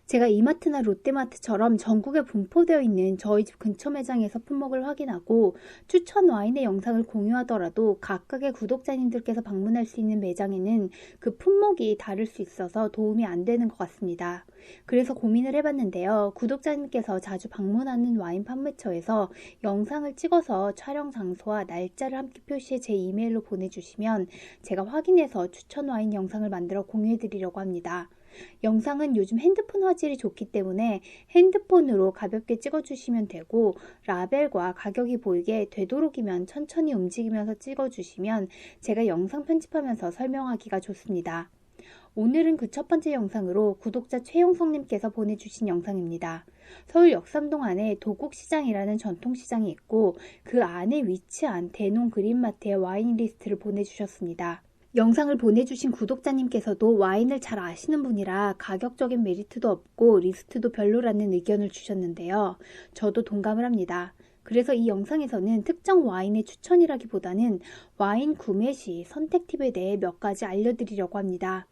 제가 이마트나 롯데마트처럼 전국에 분포되어 있는 저희 집 근처 매장에서 품목을 확인하고 추천 와인의 영상을 공유하더라도 각각의 구독자님들께서 방문할 수 있는 매장에는 그 품목이 다를 수 있어서 도움이 안 되는 것 같습니다. 그래서 고민을 해봤는데요. 구독자님께서 자주 방문하는 와인 판매처에서 영상을 찍어서 촬영 장소와 날짜를 함께 표시해 제 이메일로 보내주시면 제가 확인해서 추천 와인 영상을 만들어 공유해드리려고 합니다. 영상은 요즘 핸드폰 화질이 좋기 때문에 핸드폰으로 가볍게 찍어주시면 되고, 라벨과 가격이 보이게 되도록이면 천천히 움직이면서 찍어주시면 제가 영상 편집하면서 설명하기가 좋습니다. 오늘은 그 첫 번째 영상으로 구독자 최용성님께서 보내주신 영상입니다. 서울 역삼동 안에 도곡시장이라는 전통시장이 있고 그 안에 위치한 대농 그린마트의 와인 리스트를 보내주셨습니다. 영상을 보내주신 구독자님께서도 와인을 잘 아시는 분이라 가격적인 메리트도 없고 리스트도 별로라는 의견을 주셨는데요. 저도 동감을 합니다. 그래서 이 영상에서는 특정 와인의 추천이라기보다는 와인 구매 시 선택 팁에 대해 몇 가지 알려드리려고 합니다.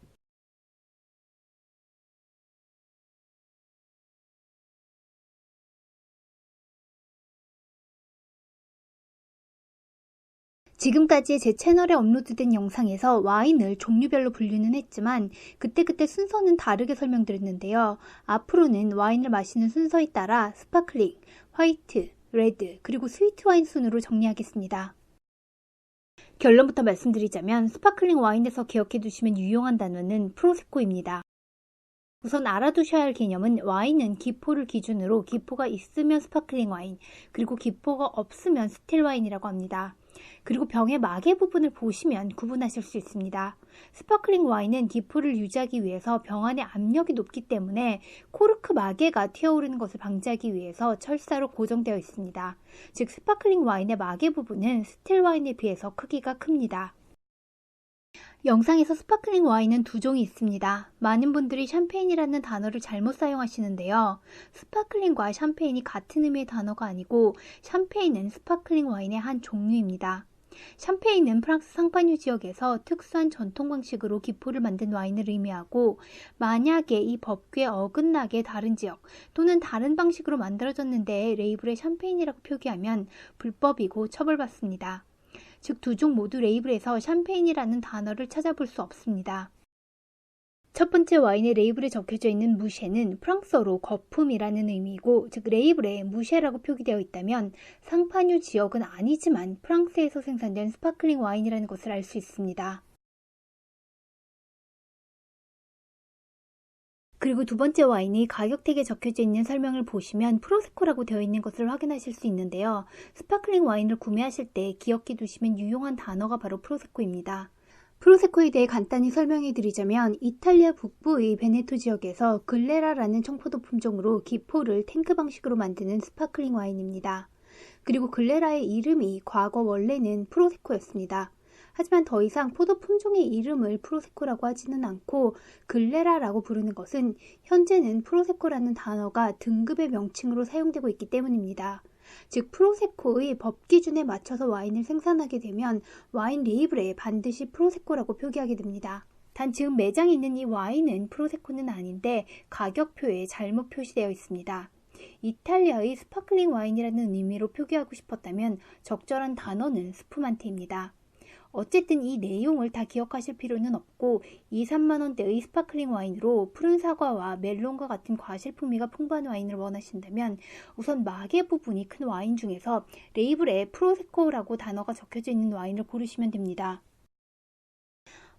지금까지 제 채널에 업로드된 영상에서 와인을 종류별로 분류는 했지만 그때그때 순서는 다르게 설명드렸는데요. 앞으로는 와인을 마시는 순서에 따라 스파클링, 화이트, 레드, 그리고 스위트 와인 순으로 정리하겠습니다. 결론부터 말씀드리자면 스파클링 와인에서 기억해 두시면 유용한 단어는 프로세코입니다. 우선 알아두셔야 할 개념은 와인은 기포를 기준으로 기포가 있으면 스파클링 와인, 그리고 기포가 없으면 스틸 와인이라고 합니다. 그리고 병의 마개 부분을 보시면 구분하실 수 있습니다. 스파클링 와인은 기포를 유지하기 위해서 병 안의 압력이 높기 때문에 코르크 마개가 튀어오르는 것을 방지하기 위해서 철사로 고정되어 있습니다. 즉 스파클링 와인의 마개 부분은 스틸 와인에 비해서 크기가 큽니다. 영상에서 스파클링 와인은 두 종이 있습니다. 많은 분들이 샴페인이라는 단어를 잘못 사용하시는데요. 스파클링과 샴페인이 같은 의미의 단어가 아니고 샴페인은 스파클링 와인의 한 종류입니다. 샴페인은 프랑스 상파뉴 지역에서 특수한 전통 방식으로 기포를 만든 와인을 의미하고, 만약에 이 법규에 어긋나게 다른 지역 또는 다른 방식으로 만들어졌는데 레이블에 샴페인이라고 표기하면 불법이고 처벌받습니다. 즉 두 종 모두 레이블에서 샴페인이라는 단어를 찾아볼 수 없습니다. 첫 번째 와인의 레이블에 적혀져 있는 무쉐는 프랑스어로 거품이라는 의미이고, 즉 레이블에 무쉐라고 표기되어 있다면 상파뉴 지역은 아니지만 프랑스에서 생산된 스파클링 와인이라는 것을 알 수 있습니다. 그리고 두 번째 와인이 가격택에 적혀져 있는 설명을 보시면 프로세코라고 되어 있는 것을 확인하실 수 있는데요. 스파클링 와인을 구매하실 때 기억해 두시면 유용한 단어가 바로 프로세코입니다. 프로세코에 대해 간단히 설명해 드리자면 이탈리아 북부의 베네토 지역에서 글레라라는 청포도 품종으로 기포를 탱크 방식으로 만드는 스파클링 와인입니다. 그리고 글레라의 이름이 과거 원래는 프로세코였습니다. 하지만 더 이상 포도 품종의 이름을 프로세코라고 하지는 않고 글레라라고 부르는 것은 현재는 프로세코라는 단어가 등급의 명칭으로 사용되고 있기 때문입니다. 즉 프로세코의 법 기준에 맞춰서 와인을 생산하게 되면 와인 레이블에 반드시 프로세코라고 표기하게 됩니다. 단 지금 매장에 있는 이 와인은 프로세코는 아닌데 가격표에 잘못 표시되어 있습니다. 이탈리아의 스파클링 와인이라는 의미로 표기하고 싶었다면 적절한 단어는 스푸만테입니다. 어쨌든 이 내용을 다 기억하실 필요는 없고 2, 3만원대의 스파클링 와인으로 푸른 사과와 멜론과 같은 과실 풍미가 풍부한 와인을 원하신다면 우선 마개 부분이 큰 와인 중에서 레이블에 프로세코라고 단어가 적혀져 있는 와인을 고르시면 됩니다.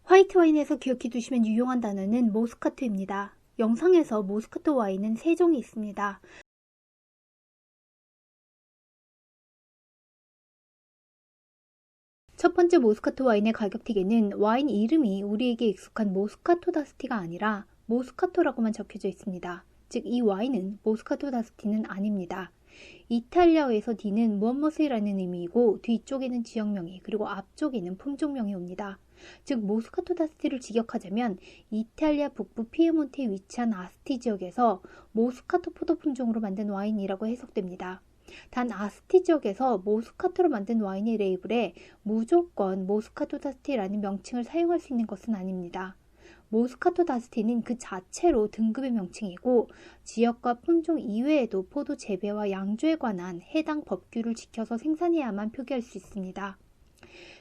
화이트 와인에서 기억해 두시면 유용한 단어는 모스카토입니다. 영상에서 모스카토 와인은 3종이 있습니다. 첫 번째 모스카토 와인의 가격택에는 와인 이름이 우리에게 익숙한 모스카토 다스티가 아니라 모스카토라고만 적혀져 있습니다. 즉 이 와인은 모스카토 다스티는 아닙니다. 이탈리아어에서 D는 무엇무엇이라는 의미이고 뒤쪽에는 지역명이 그리고 앞쪽에는 품종명이 옵니다. 즉 모스카토 다스티를 직역하자면 이탈리아 북부 피에몬테에 위치한 아스티 지역에서 모스카토 포도 품종으로 만든 와인이라고 해석됩니다. 단 아스티 지역에서 모스카토로 만든 와인의 레이블에 무조건 모스카토 다스티라는 명칭을 사용할 수 있는 것은 아닙니다. 모스카토 다스티는 그 자체로 등급의 명칭이고 지역과 품종 이외에도 포도 재배와 양조에 관한 해당 법규를 지켜서 생산해야만 표기할 수 있습니다.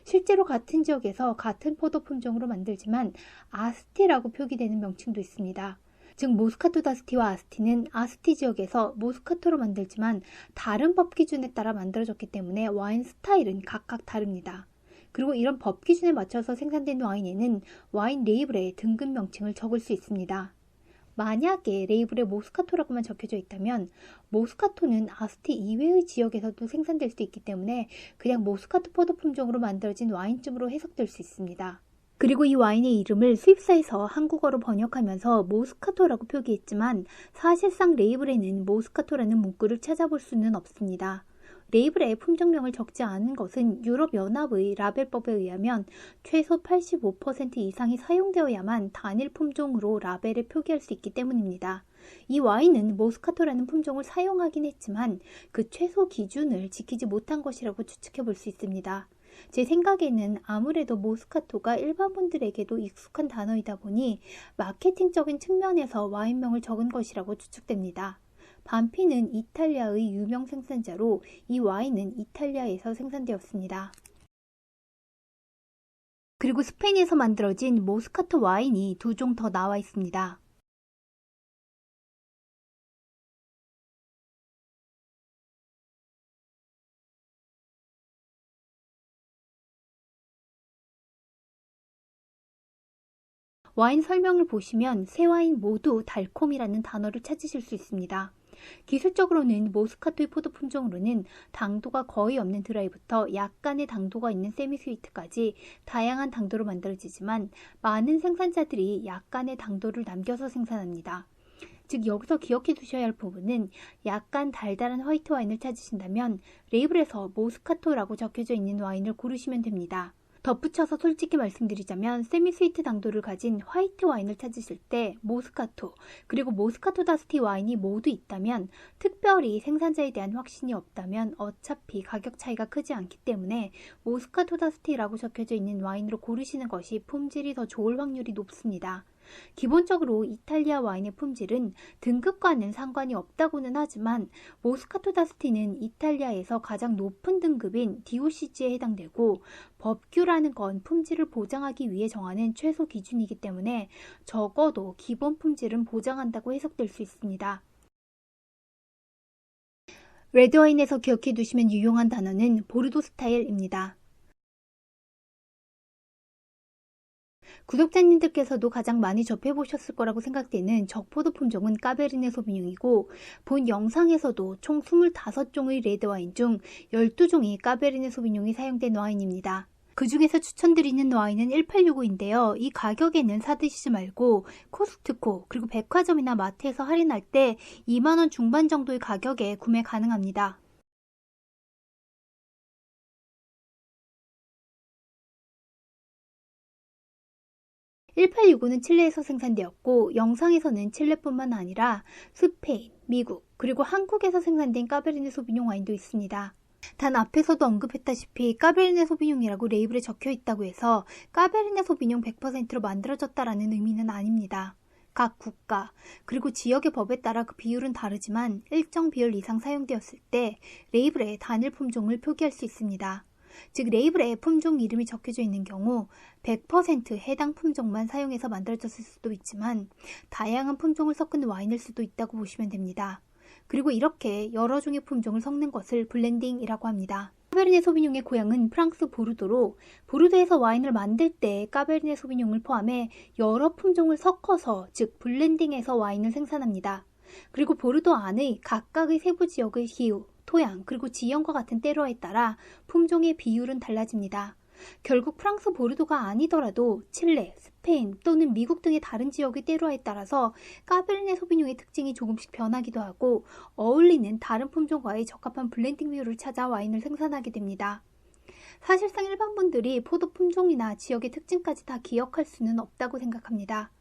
실제로 같은 지역에서 같은 포도 품종으로 만들지만 아스티라고 표기되는 명칭도 있습니다. 즉 모스카토 다스티와 아스티는 아스티 지역에서 모스카토로 만들지만 다른 법 기준에 따라 만들어졌기 때문에 와인 스타일은 각각 다릅니다. 그리고 이런 법 기준에 맞춰서 생산된 와인에는 와인 레이블에 등급 명칭을 적을 수 있습니다. 만약에 레이블에 모스카토라고만 적혀져 있다면 모스카토는 아스티 이외의 지역에서도 생산될 수 있기 때문에 그냥 모스카토 포도 품종으로 만들어진 와인쯤으로 해석될 수 있습니다. 그리고 이 와인의 이름을 수입사에서 한국어로 번역하면서 모스카토라고 표기했지만 사실상 레이블에는 모스카토라는 문구를 찾아볼 수는 없습니다. 레이블에 품종명을 적지 않은 것은 유럽연합의 라벨법에 의하면 최소 85% 이상이 사용되어야만 단일 품종으로 라벨에 표기할 수 있기 때문입니다. 이 와인은 모스카토라는 품종을 사용하긴 했지만 그 최소 기준을 지키지 못한 것이라고 추측해 볼 수 있습니다. 제 생각에는 아무래도 모스카토가 일반 분들에게도 익숙한 단어이다 보니 마케팅적인 측면에서 와인명을 적은 것이라고 추측됩니다. 반피는 이탈리아의 유명 생산자로 이 와인은 이탈리아에서 생산되었습니다. 그리고 스페인에서 만들어진 모스카토 와인이 2종 더 나와 있습니다. 와인 설명을 보시면 세 와인 모두 달콤이라는 단어를 찾으실 수 있습니다. 기술적으로는 모스카토의 포도 품종으로는 당도가 거의 없는 드라이부터 약간의 당도가 있는 세미스위트까지 다양한 당도로 만들어지지만 많은 생산자들이 약간의 당도를 남겨서 생산합니다. 즉 여기서 기억해 두셔야 할 부분은 약간 달달한 화이트 와인을 찾으신다면 레이블에서 모스카토라고 적혀져 있는 와인을 고르시면 됩니다. 덧붙여서 솔직히 말씀드리자면 세미스위트 당도를 가진 화이트 와인을 찾으실 때 모스카토 그리고 모스카토 다스티 와인이 모두 있다면 특별히 생산자에 대한 확신이 없다면 어차피 가격 차이가 크지 않기 때문에 모스카토 다스티라고 적혀져 있는 와인으로 고르시는 것이 품질이 더 좋을 확률이 높습니다. 기본적으로 이탈리아 와인의 품질은 등급과는 상관이 없다고는 하지만 모스카토 다스티는 이탈리아에서 가장 높은 등급인 DOCG에 해당되고 법규라는 건 품질을 보장하기 위해 정하는 최소 기준이기 때문에 적어도 기본 품질은 보장한다고 해석될 수 있습니다. 레드와인에서 기억해 두시면 유용한 단어는 보르도 스타일입니다. 구독자님들께서도 가장 많이 접해보셨을 거라고 생각되는 적포도 품종은 까베르네 소비뇽이고 본 영상에서도 총 25종의 레드와인 중 12종이 까베르네 소비뇽이 사용된 와인입니다. 그 중에서 추천드리는 와인은 1865인데요. 이 가격에는 사드시지 말고 코스트코 그리고 백화점이나 마트에서 할인할 때 2만원 중반 정도의 가격에 구매 가능합니다. 1865는 칠레에서 생산되었고 영상에서는 칠레뿐만 아니라 스페인, 미국, 그리고 한국에서 생산된 까베르네 소비뇽 와인도 있습니다. 단 앞에서도 언급했다시피 까베르네 소비뇽이라고 레이블에 적혀 있다고 해서 까베르네 소비뇽 100%로 만들어졌다라는 의미는 아닙니다. 각 국가 그리고 지역의 법에 따라 그 비율은 다르지만 일정 비율 이상 사용되었을 때 레이블에 단일 품종을 표기할 수 있습니다. 즉 레이블에 품종 이름이 적혀져 있는 경우 100% 해당 품종만 사용해서 만들어졌을 수도 있지만 다양한 품종을 섞은 와인일 수도 있다고 보시면 됩니다. 그리고 이렇게 여러 종의 품종을 섞는 것을 블렌딩이라고 합니다. 까베르네 소비뇽의 고향은 프랑스 보르도로 보르도에서 와인을 만들 때 까베르네 소비뇽을 포함해 여러 품종을 섞어서 즉 블렌딩해서 와인을 생산합니다. 그리고 보르도 안의 각각의 세부 지역의 기후, 토양, 그리고 지형과 같은 때로에 따라 품종의 비율은 달라집니다. 결국 프랑스 보르도가 아니더라도 칠레, 스페인 또는 미국 등의 다른 지역의 때로에 따라서 까베르네 소비뇽의 특징이 조금씩 변하기도 하고 어울리는 다른 품종과의 적합한 블렌딩 비율을 찾아 와인을 생산하게 됩니다. 사실상 일반 분들이 포도 품종이나 지역의 특징까지 다 기억할 수는 없다고 생각합니다.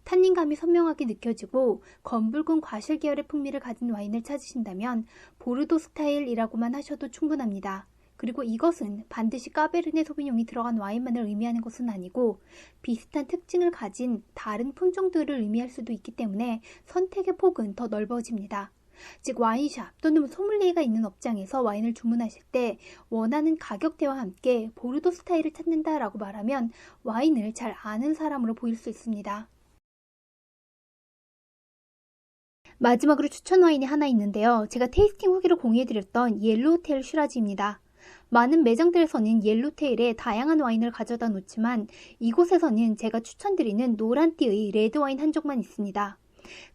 탄닌감이 선명하게 느껴지고 검붉은 과실 계열의 풍미를 가진 와인을 찾으신다면 보르도 스타일이라고만 하셔도 충분합니다. 그리고 이것은 반드시 까베르네 소비뇽이 들어간 와인만을 의미하는 것은 아니고 비슷한 특징을 가진 다른 품종들을 의미할 수도 있기 때문에 선택의 폭은 더 넓어집니다. 즉 와인샵 또는 소믈리에가 있는 업장에서 와인을 주문하실 때 원하는 가격대와 함께 보르도 스타일을 찾는다라고 말하면 와인을 잘 아는 사람으로 보일 수 있습니다. 마지막으로 추천 와인이 하나 있는데요. 제가 테이스팅 후기로 공유해드렸던 옐로우테일 슈라지입니다. 많은 매장들에서는 옐로테일에 다양한 와인을 가져다 놓지만 이곳에서는 제가 추천드리는 노란띠의 레드와인 한 종만 있습니다.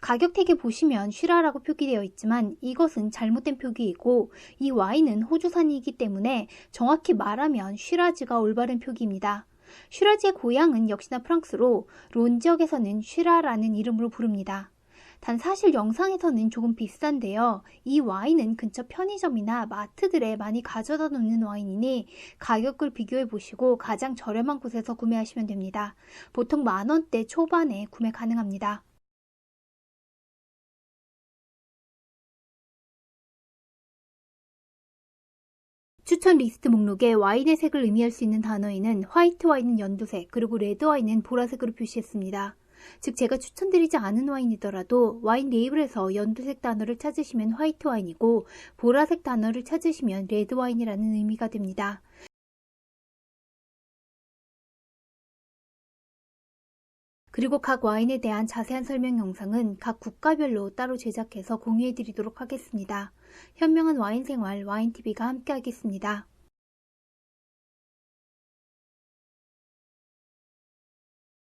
가격 택에 보시면 슈라라고 표기되어 있지만 이것은 잘못된 표기이고 이 와인은 호주산이기 때문에 정확히 말하면 슈라즈가 올바른 표기입니다. 슈라즈의 고향은 역시나 프랑스로 론 지역에서는 슈라라는 이름으로 부릅니다. 단 사실 영상에서는 조금 비싼데요. 이 와인은 근처 편의점이나 마트들에 많이 가져다 놓는 와인이니 가격을 비교해 보시고 가장 저렴한 곳에서 구매하시면 됩니다. 보통 만원대 초반에 구매 가능합니다. 추천 리스트 목록에 와인의 색을 의미할 수 있는 단어에는 화이트 와인은 연두색, 그리고 레드 와인은 보라색으로 표시했습니다. 즉 제가 추천드리지 않은 와인이더라도 와인 레이블에서 연두색 단어를 찾으시면 화이트 와인이고 보라색 단어를 찾으시면 레드 와인이라는 의미가 됩니다. 그리고 각 와인에 대한 자세한 설명 영상은 각 국가별로 따로 제작해서 공유해 드리도록 하겠습니다. 현명한 와인 생활 와인TV가 함께 하겠습니다.